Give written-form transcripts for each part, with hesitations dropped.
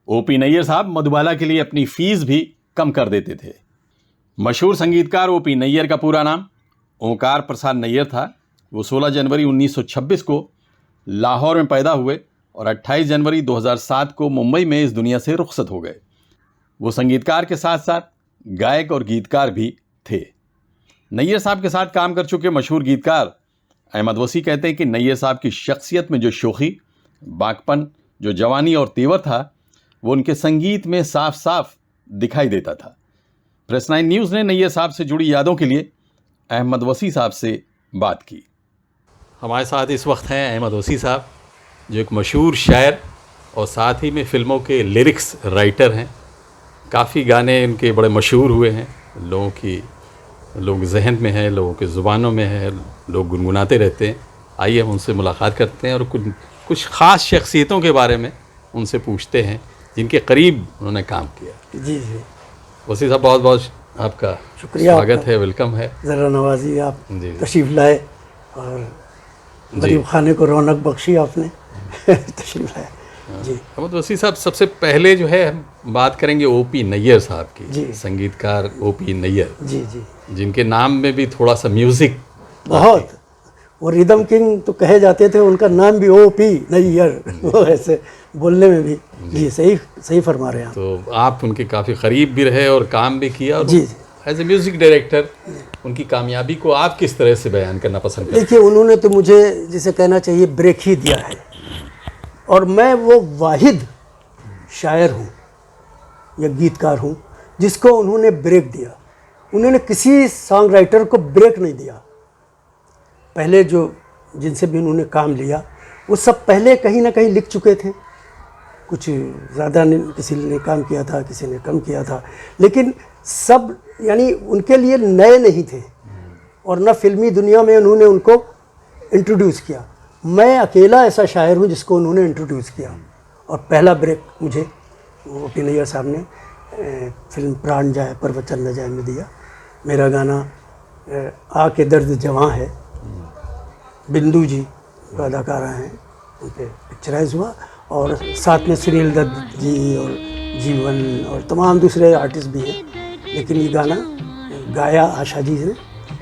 OP Nayyar साहब मधुबाला के लिए अपनी फीस भी कम कर देते थे। मशहूर संगीतकार ओपी नैयर का पूरा नाम ओंकार प्रसाद नैयर था। वो 16 जनवरी 1926 को लाहौर में पैदा हुए और 28 जनवरी 2007 को मुंबई में इस दुनिया से रुखसत हो गए। वो संगीतकार के साथ साथ गायक और गीतकार भी थे। नैयर साहब के साथ काम कर चुके मशहूर गीतकार अहमद वसी कहते हैं कि नैयर साहब की शख्सियत में जो शोखी, बाकपन, जो जवानी और तेवर था, वो उनके संगीत में साफ साफ दिखाई देता था। प्रेस 9 न्यूज़ ने नैयर साहब से जुड़ी यादों के लिए अहमद वसी साहब से बात की। हमारे साथ इस वक्त हैं अहमद वसी साहब, जो एक मशहूर शायर और साथ ही में फ़िल्मों के लिरिक्स राइटर हैं। काफ़ी गाने इनके बड़े मशहूर हुए हैं, लोग जहन में है, लोगों के ज़ुबानों में है, लोग गुनगुनाते रहते हैं। आइए हम उनसे मुलाकात करते हैं और कुछ ख़ास शख्सियतों के बारे में उनसे पूछते हैं जिनके करीब उन्होंने काम किया। जी जी वसी साहब, बहुत बहुत आपका शुक्रिया, स्वागत है, वेलकम है। ज़रा नवाजी आप जी। तशरीफ़ लाए और गरीब खाने को रौनक बख्शी आपने तशरीफ़ लाए। जी अहमद वसी साहब, सबसे पहले जो है हम बात करेंगे ओपी नैयर साहब की। जी। संगीतकार ओपी नैयर, जी जी जिनके नाम में भी थोड़ा सा म्यूज़िक बहुत, वो रिदम किंग तो कहे जाते थे, उनका नाम भी ओपी नैयर, वो ऐसे बोलने में भी। जी सही फरमा रहे हैं आप। तो आप उनके काफ़ी करीब भी रहे और काम भी किया। और जी जी एज ए म्यूज़िक डायरेक्टर उनकी कामयाबी को आप किस तरह से बयान करना पसंद करते हैं? देखिए, उन्होंने तो मुझे जिसे कहना चाहिए ब्रेक ही दिया है, और मैं वो वाहिद शायर हूँ या गीतकार हूँ जिसको उन्होंने ब्रेक दिया। उन्होंने किसी सॉन्ग राइटर को ब्रेक नहीं दिया। पहले जो जिनसे भी उन्होंने काम लिया वो सब पहले कहीं ना कहीं लिख चुके थे। कुछ ज़्यादा किसी ने काम किया था, किसी ने कम किया था, लेकिन सब यानी उनके लिए नए नहीं थे और न फिल्मी दुनिया में उन्होंने उनको इंट्रोड्यूस किया। मैं अकेला ऐसा शायर हूँ जिसको उन्होंने इंट्रोड्यूस किया। और पहला ब्रेक मुझे ओपी नैयर साहब ने फिल्म प्राण जाए पर वचन न जाए में दिया। मेरा गाना आ के दर्द जवां है, बिंदु जी जो अदाकारा हैं उन पर पिक्चराइज हुआ, और साथ में सुनील दत्त जी और जीवन और तमाम दूसरे आर्टिस्ट भी हैं, लेकिन ये गाना गाया आशा जी ने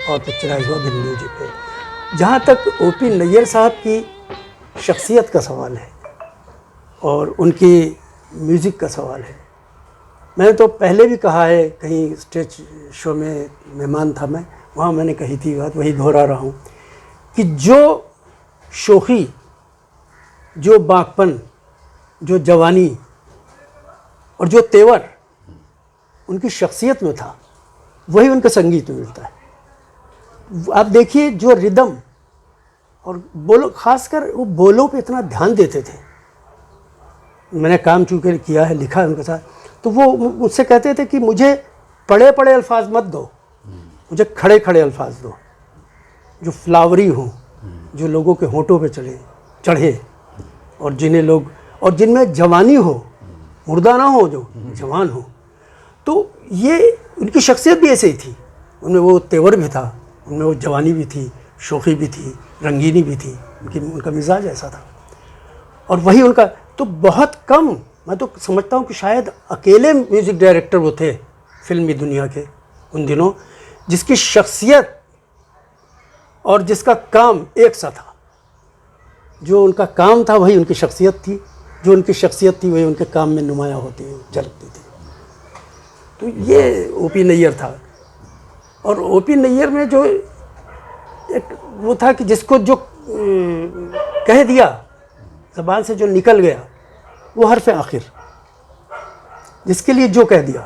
और पिक्चराइज हुआ बिंदु जी पे। जहाँ तक ओपी नैयर साहब की शख्सियत का सवाल है और उनकी म्यूज़िक का सवाल है, मैंने तो पहले भी कहा है, कहीं स्टेज शो में मेहमान था मैं, वहाँ मैंने कही थी बात, वही दोहरा रहा हूँ कि जो शोखी, जो बाकपन, जो जवानी और जो तेवर उनकी शख्सियत में था, वही उनके संगीत में मिलता है। आप देखिए, जो रिदम और बोलो, खासकर वो बोलों पे इतना ध्यान देते थे। मैंने काम चूँकि किया है, लिखा है उनके साथ, तो वो मुझसे कहते थे कि मुझे पढ़े पढ़े अल्फाज मत दो, मुझे खड़े खड़े अल्फाज दो, जो फ्लावरी हों, जो लोगों के होंठों पे चढ़े और जिन्हें लोग, और जिनमें जवानी हो, मुर्दा ना हो, जो जवान हो। तो ये उनकी शख्सियत भी ऐसे ही थी। उनमें वो तेवर भी था, उनमें वो जवानी भी थी, शोखी भी थी, रंगीनी भी थी, उनका मिजाज ऐसा था। और वही उनका, तो बहुत कम, मैं तो समझता हूँ कि शायद अकेले म्यूज़िक डायरेक्टर वो थे फिल्मी दुनिया के उन दिनों, जिसकी शख्सियत और जिसका काम एक सा था। जो उनका काम था वही उनकी शख्सियत थी, जो उनकी शख्सियत थी वही उनके काम में नुमायाँ होती झलकती थी। तो ये ओपी नैयर था। और ओपी नैयर में जो एक वो था कि जिसको जो कह दिया, ज़बान से जो निकल गया, वो हर्फ आखिर, जिसके लिए जो कह दिया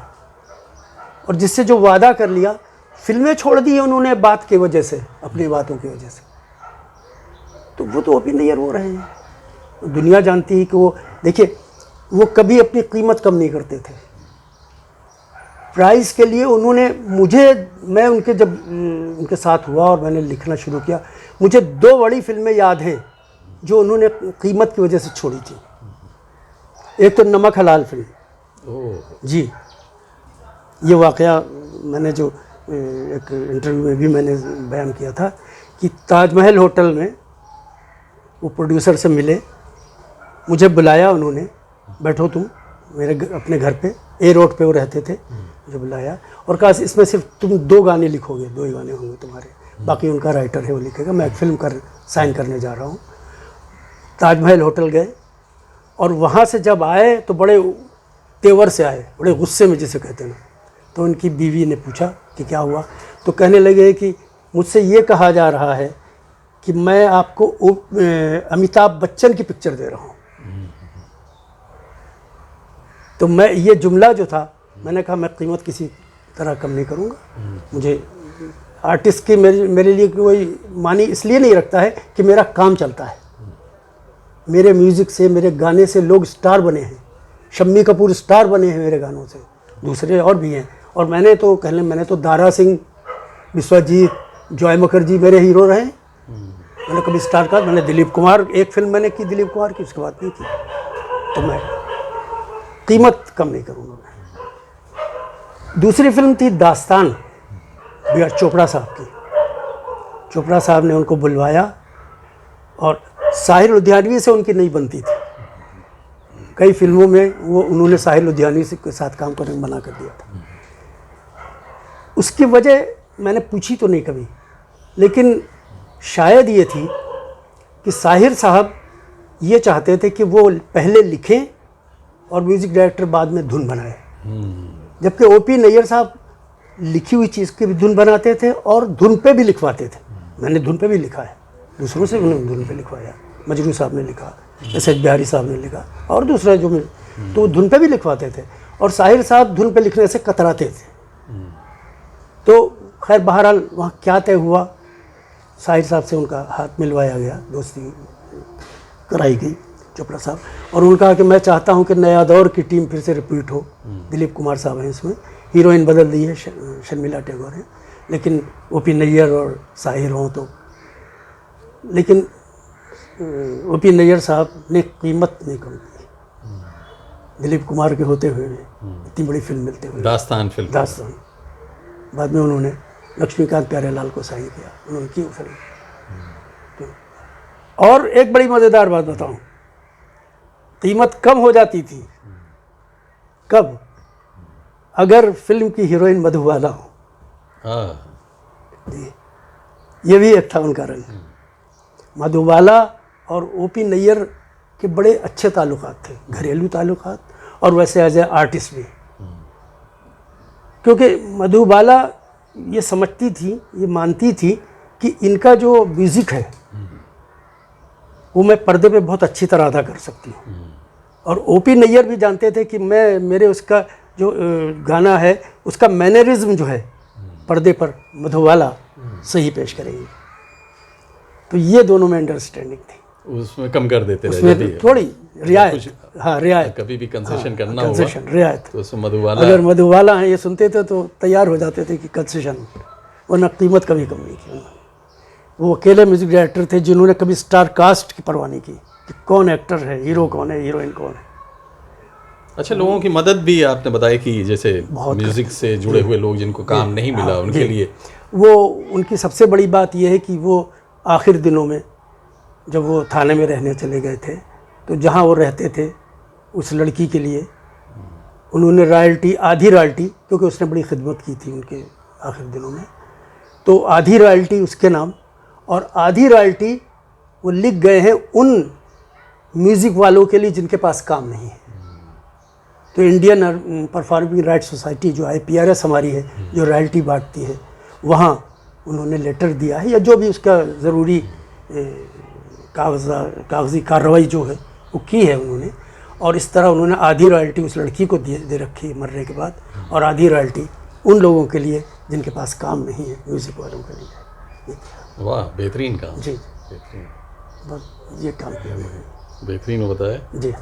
और जिससे जो वादा कर लिया। फिल्में छोड़ दी उन्होंने बात की वजह से, अपनी बातों की वजह से। तो वो तो ओपी नैयर वो रहे हैं। दुनिया जानती है कि वो, देखिए, वो कभी अपनी कीमत कम नहीं करते थे। प्राइज़ के लिए उन्होंने मैं उनके जब उनके साथ हुआ और मैंने लिखना शुरू किया, मुझे 2 बड़ी फिल्में याद हैं जो उन्होंने कीमत की वजह से छोड़ी थी। एक तो नमक हलाल फिल्म। जी, ये वाक़या मैंने जो एक इंटरव्यू में भी मैंने बयान किया था कि ताजमहल होटल में वो प्रोड्यूसर से मिले, मुझे बुलाया उन्होंने, बैठो तुम, अपने घर पे ए रोड पे वो रहते थे, मुझे बुलाया और कहा इसमें सिर्फ तुम 2 गाने लिखोगे, 2 ही गाने होंगे तुम्हारे, बाकी उनका राइटर है वो लिखेगा, मैं एक फिल्म साइन करने जा रहा हूँ। ताजमहल होटल गए और वहाँ से जब आए तो बड़े तेवर से आए, बड़े गुस्से में जिसे कहते हैं ना। तो उनकी बीवी ने पूछा कि क्या हुआ, तो कहने लगे कि मुझसे ये कहा जा रहा है कि मैं आपको अमिताभ बच्चन की पिक्चर दे रहा हूँ। तो मैं ये जुमला जो था, मैंने कहा मैं कीमत किसी तरह कम नहीं करूँगा। मुझे आर्टिस्ट की मेरे लिए कोई मानी इसलिए नहीं रखता है कि मेरा काम चलता है। मेरे म्यूज़िक से, मेरे गाने से लोग स्टार बने हैं। शम्मी कपूर स्टार बने हैं मेरे गानों से, दूसरे और भी हैं। और मैंने तो दारा सिंह, विश्वजीत, जॉय मुखर्जी मेरे हीरो रहे। मैंने कभी स्टार का, मैंने दिलीप कुमार, एक फिल्म मैंने की दिलीप कुमार की, उसके बाद नहीं की। तो मैं कीमत कम नहीं करूँगा। दूसरी फिल्म थी दास्तान, बी आर चोपड़ा साहब की। चोपड़ा साहब ने उनको बुलवाया और साहिर लुधियानवी से उनकी नहीं बनती थी। कई फिल्मों में उन्होंने साहिर लुधियानवी के साथ काम करने में मना कर दिया था। उसकी वजह मैंने पूछी तो नहीं कभी, लेकिन शायद ये थी कि साहिर साहब ये चाहते थे कि वो पहले लिखें और म्यूज़िक डायरेक्टर बाद में धुन बनाए, जबकि ओपी नैयर साहब लिखी हुई चीज़ की भी धुन बनाते थे और धुन पे भी लिखवाते थे। मैंने धुन पे भी लिखा है, दूसरों से उन्होंने धुन पे लिखवाया। मजरू साहब ने लिखा, एस.एच. बिहारी साहब ने लिखा और दूसरे जो तो धुन पे भी लिखवाते थे। और साहिर साहब धुन पे लिखने से कतराते थे। तो खैर बहरहाल वहाँ क्या तय हुआ, साहिर साहब से उनका हाथ मिलवाया गया, दोस्ती कराई गई चोपड़ा साहब। और उन्होंने कहा कि मैं चाहता हूँ कि नया दौर की टीम फिर से रिपीट हो। दिलीप कुमार साहब हैं इसमें, हीरोइन बदल दी है, शर्मिला टैगोर है, लेकिन ओपी नैयर और साहिर हों तो। लेकिन ओपी नैयर साहब ने कीमत नहीं कम की दिलीप कुमार के होते हुए भी, इतनी बड़ी फिल्म मिलते हुए। दास्तान फिल्म, दास्तान। बाद में उन्होंने लक्ष्मीकांत प्यारेलाल को साइन किया, उन्होंने की फिल्म। और एक बड़ी मज़ेदार बात बताऊं, कीमत कम हो जाती थी कब, अगर फिल्म की हीरोइन मधुबाला हो। ये भी एक था उनका रंग। मधुबाला और ओपी नैयर के बड़े अच्छे ताल्लुकात थे, घरेलू ताल्लुकात, और वैसे एज ए आर्टिस्ट भी। क्योंकि मधुबाला ये समझती थी, ये मानती थी कि इनका जो म्यूज़िक है वो मैं पर्दे पे बहुत अच्छी तरह अदा कर सकती हूँ। और ओपी नैयर भी जानते थे कि मेरे उसका जो गाना है उसका मैनरिज्म जो है पर्दे पर मधुबाला सही पेश करेंगी। तो ये दोनों में अंडरस्टैंडिंग थी। उसमें कम कर देते उसमें थोड़ी रियायत, हाँ रियायत, कभी भी कंसेशन करना होगा, कंसेशन रियायत। तो उसमें मधुबाला, अगर मधुबाला हैं ये सुनते थे तो तैयार हो जाते थे कि कंसेशन, वरना कीमत कभी कम नहीं की। वो अकेले म्यूजिक डायरेक्टर थे जिन्होंने कभी स्टार कास्ट की परवाह नहीं की कि कौन एक्टर है, हीरो कौन है, हीरोइन कौन है। अच्छा, लोगों की मदद भी आपने बताया कि जैसे म्यूजिक से जुड़े हुए लोग जिनको काम नहीं मिला उनके लिए, वो उनकी सबसे बड़ी बात यह है कि वो आखिर दिनों में जब वो थाने में रहने चले गए थे तो जहाँ वो रहते थे उस लड़की के लिए उन्होंने रॉयल्टी, आधी रॉयल्टी, क्योंकि उसने बड़ी खिदमत की थी उनके आखिर दिनों में, तो आधी रॉयल्टी उसके नाम और आधी रॉयल्टी वो लिख गए हैं उन म्यूज़िक वालों के लिए जिनके पास काम नहीं है। तो इंडियन परफॉर्मिंग राइट्स सोसाइटी जो IPRS हमारी है, जो रॉयल्टी बांटती है, वहाँ उन्होंने लेटर दिया है या जो भी उसका ज़रूरी कागज़ी कार्रवाई जो है वो की है उन्होंने। और इस तरह उन्होंने आधी रॉयल्टी उस लड़की को दे रखी मरने के बाद, और आधी रॉयल्टी उन लोगों के लिए जिनके पास काम नहीं है, म्यूज़िक वालों के लिए। वाह, बेहतरीन काम। जी, बेहतरीन, बस ये काम किया मैंने। बेहतरीन बताया जी।